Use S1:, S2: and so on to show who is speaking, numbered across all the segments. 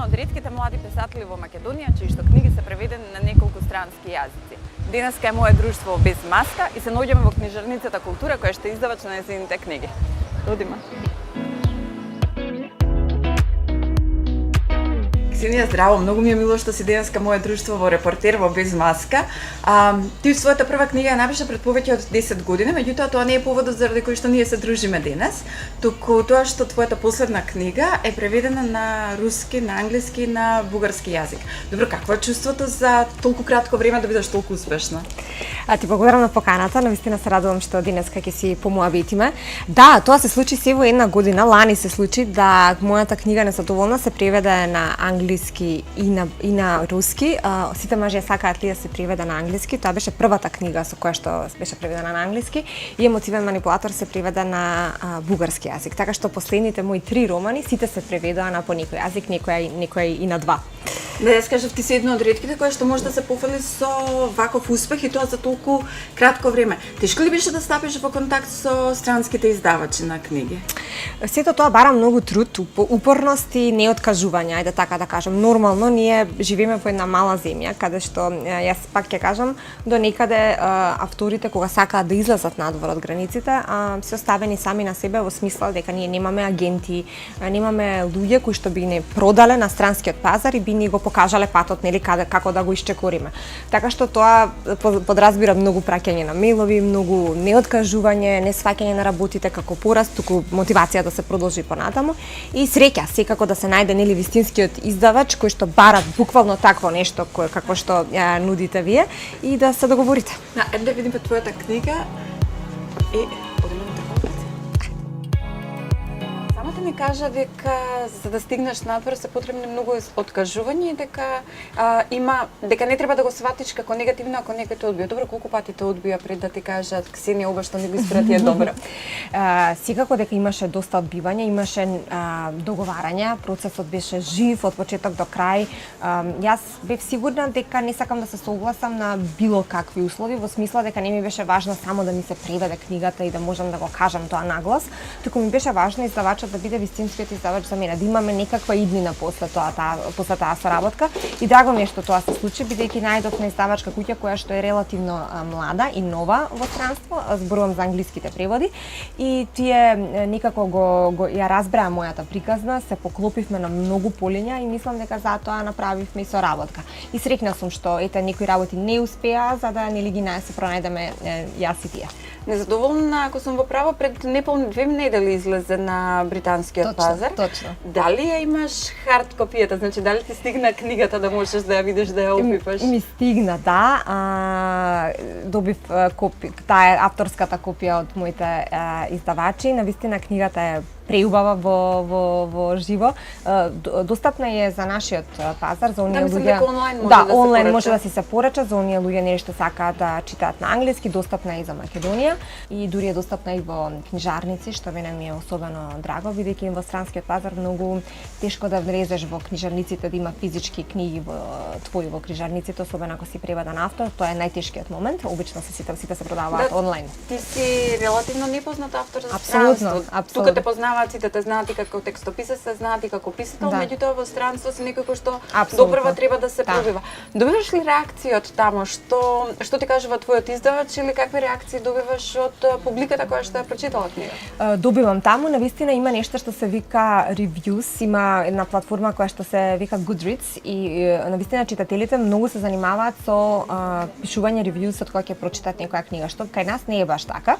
S1: една од ретките млади писатели во Македонија чии што книги се преведени на неколку странски јазици. Денеска е мое друштво без маска и се наоѓаме во книжарницата Култура која што издавач на нејзините книги. Одиме. Ксенија, здраво, многу ми е мило што си денеска мое друштво во Репортер во Без маска. Ти својата прва книга ја напиша пред повеќе од 10 години, меѓутоа тоа не е поводот заради кој што ние се дружиме денес, туку тоа што твојата последна книга е преведена на руски, на англиски и на бугарски јазик. Добро, какво е чувството за толку кратко време да бидеш толку успешна?
S2: Ти благодарам на поканата, навистина се радувам што денеска ќе си помоабитиме. Да, тоа се случи се во една година, лани се случи да мојата книга Незадоволна се преведе на англиски и на руски. Сите мажи сакаат ли да се преведе на англиски? Тоа беше првата книга со која што беше преведена на англиски и Емотивен манипулатор се преведе на бугарски јазик. Така што последните мои 3 романи сите се преведоа на по некој јазик, некој и на 2.
S1: Да ја скажав, ти си една од ретките која што може да се пофали со ваков успех и тоа за толку кратко време. Тешко ли беше да стапиш во контакт со странските издавачи на книги?
S2: Сето тоа бара многу труд, упорност и неоткажување, ајде така да кажам. Нормално ние живееме во една мала земја каде што јас пак ќе кажам до некаде авторите кога сакаат да излезат надвор од границите, се оставени сами на себе во смисла дека ние немаме агенти, немаме луѓе кои што би не продале на странскиот пазар и би ни го покажале патот, нели, како да го исчекориме. Така што тоа подразбира многу праќање на мејлови, многу неоткажување, не сваќање на работите како пораз, туку мотивација да се продолжи понатаму и среќа секако да се најде нели вистинскиот издавач кој што бара буквално такво нешто како што ја нудите вие и да се договорите.
S1: Да видиме твојата книга и ми кажа дека за да стигнеш надвор се потребни многу откажување и дека не треба да го сватиш како негативно ако некој те одбија. Добро, колку пати те одбија пред да ти кажат Ксенија, ова што не го испрати е добро?
S2: Секако дека имаше доста одбивање, имаше договарања, процесот беше жив од почеток до крај. Јас бев сигурна дека не сакам да се согласам на било какви услови, во смисла дека не ми беше важно само да ми се преведе книгата и да можам да го кажам тоа наглас, туку ми беше важно издавачот да биде вистинскиот издавач за мене, да имаме некаква иднина после таа соработка и драго ми е што тоа се случи, бидејќи најдов на издавачка куќа која што е релативно млада и нова во странство, зборувам за англиските преводи и тие некако ја разбраа мојата приказна, се поклопивме на многу полиња и мислам дека затоа направивме и соработка. И среќна сум што некои работи не успеа за да нели ги се пронајдеме јас и тие.
S1: Незадоволна, ако сум во право, пред неполни 2 недели излезе на британскиот пазар.
S2: Точно.
S1: Дали ја имаш хард копијата? Значи, дали ти стигна книгата да можеш да ја видиш, да ја опипаш?
S2: Ми стигна, да. Добив таа е авторската копија од моите издавачи. Навистина книгата е преубава во живо. Достапна е за нашиот пазар, за оние луѓе. Онлайн може да си се порача, за оние луѓе нешто сакаат да читаат на англиски, достапна е и за Македонија и дури е достапна и во книжарници, што мене ми е особено драго, бидејќи во странскиот пазар многу тешко да влезеш во книжарниците, да има физички книги во книжарниците, особено ако си преведен автор, тоа е најтешкиот момент. Обично сите се продаваат онлайн.
S1: Ти си релативно непознат автор за странство.
S2: Апсолутно.
S1: Тука те познаваат сите, те знаат и како текстописец, се знаат и како писател, меѓутоа во странство си некој кој што допрва треба да се пробива. Добиваш ли реакции од таму? Што ти кажува твојот издавач или какви реакции добиваш од публиката која што ја прочитала книга?
S2: Добивам таму, навистина има нешто што се вика reviews, има една платформа која што се вика Goodreads и навистина читателите многу се занимаваат со пишување reviews од кога ќе прочитат некоја книга, што кај нас не е баш така.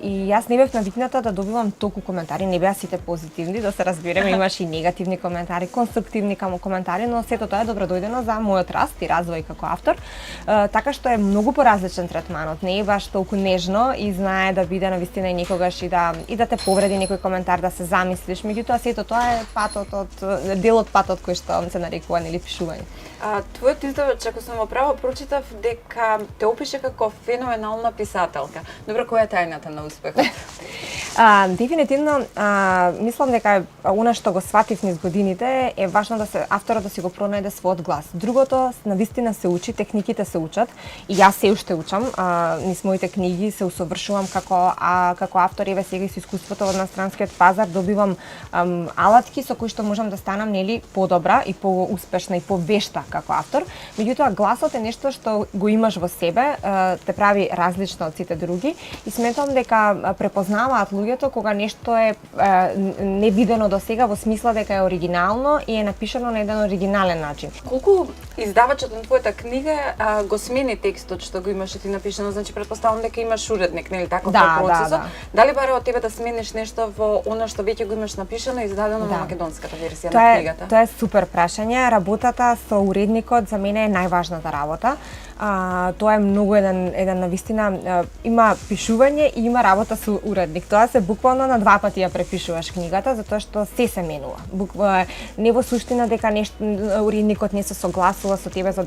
S2: И јас не бев навикната да добивам толку коментари, не беа сите позитивни, да се разбереме, имаше и негативни коментари, конструктивни коментари, но сето тоа е добродојдено за мојот раст и развој како автор. Така што е многу поразличен третманот, не е баш толку нежно и знае да биде навистина и некогаш и да те повреди некој коментар, да се замислиш, меѓутоа сето тоа е дел од патот кој што се нарекува нели пишување.
S1: Твојот издавач, ако сум во право, прочитав дека те опише како феноменална писателка. Добро, која е тајната на успехот?
S2: Дефинитивно, мислам дека она што го сватив низ годините е важно да се авторот да си го пронајде својот глас. Другото, навистина се учи, техниките се учат и јас се уште учам. Низ моите книги се усовршувам како автор, еве сега со искуството од настранскиот пазар добивам алатки со кои што можам да станам нели подобра и поуспешна и повешта како автор. Меѓутоа гласот е нешто што го имаш во себе, те прави различно од сите други и сметам дека препознаваат луѓето кога нешто е невидено до сега во смисла дека е оригинално и е напишано на еден оригинален начин.
S3: Колку издавачот на твојата книга го смени текстот што го имаше ти напишано? Значи претпоставам дека имаш уредник, нели така во процесот? Дали бара од тебе да смениш нешто во она што веќе го имаш напишано и издадено на македонската версија на книгата?
S2: Тоа е супер прашање. Работата со уредникот за мене е најважната работа. Тоа е многу еден навистина има пишување и има работа со уредник. Тоа се буквално на два пати ја препишуваш книгата затоа што се менува. Не во суштина дека уредникот не се согласува со тебе за